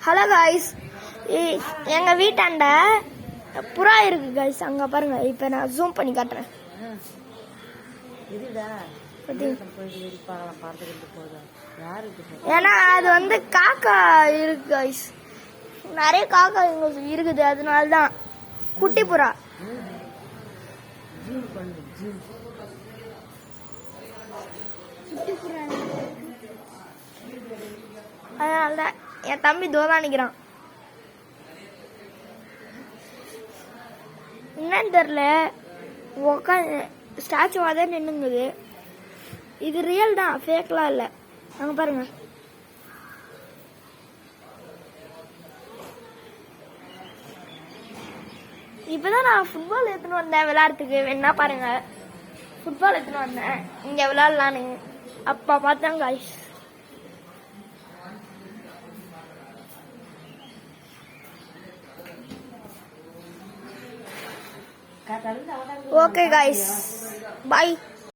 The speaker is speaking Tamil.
ஹலோ காய்ஸ், எங்கள் வீட்டாண்ட புறா இருக்கு காய்ஸ். அங்கே பாருங்க, இப்போ நான் ஜூம் பண்ணி காட்டுறேன். ஏன்னா அது வந்து காக்கா இருக்கு காய்ஸ், நிறைய காக்கா இங்க இருக்குது. அதனால தான் குட்டி புறா. அதனாலதான் என் தம்பி தோதான் நிக்கிறான். என்னன்னு தெரியல, உட்காந்து ஸ்டாச்சுவாக தான் நின்னுங்குது. இது ரியல் தான், ஃபேக்லாம் இல்லை. அங்க பாருங்க. இப்பதான் நான் ஃபுட்பால் எடுத்துன்னு வந்தேன் விளையாடுறதுக்கு. வேணா பாருங்க, ஃபுட்பால் எடுத்துன்னு வந்தேன் இங்க விளையாடலான்னு. அப்பா பார்த்தேன் காய்ஸ். Okay guys, bye.